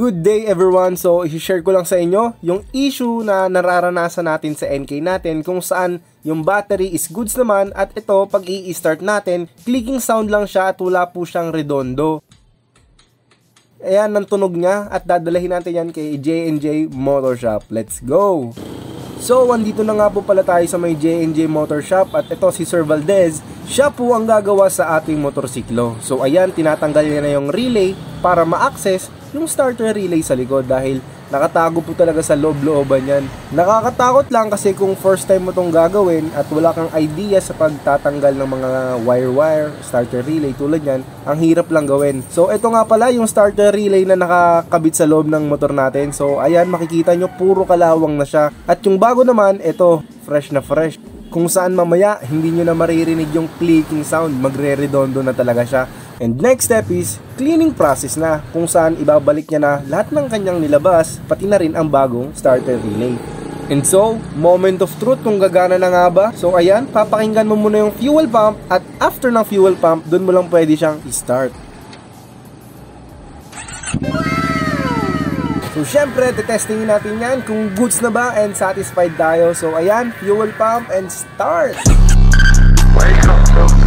Good day everyone! So, i-share ko lang sa inyo yung issue na nararanasan natin sa NK natin kung saan yung battery is goods naman at ito pag i-start natin, clicking sound lang siya at wala po siyang redondo. Ayan, ang tunog niya at dadalahin natin yan kay J&J Motor Shop. Let's go! So, andito na nga po pala tayo sa may J&J Motor Shop at ito si Sir Valdez. Siya po ang gagawa sa ating motorsiklo. So, ayan, tinatanggal niya na yung relay para ma-access yung starter relay sa likod dahil nakatago po talaga sa loob-looban yan. Nakakatakot lang kasi kung first time mo itong gagawin at wala kang idea sa pagtatanggal ng mga wire-wire, starter relay tulad yan, ang hirap lang gawin. So ito nga pala yung starter relay na nakakabit sa loob ng motor natin. So ayan, makikita nyo puro kalawang na siya. At yung bago naman, ito, fresh na fresh. Kung saan mamaya, hindi nyo na maririnig yung clicking sound, magre-redondo na talaga siya. And next step is cleaning process na kung saan ibabalik niya na lahat ng kanyang nilabas pati na rin ang bagong starter relay. And so, moment of truth kung gagana na nga ba? So ayan, papakinggan mo muna yung fuel pump at after ng fuel pump, dun mo lang pwede siyang i-start. So syempre, testingin natin yan kung goods na ba and satisfied tayo. So ayan, fuel pump and start! Wake up,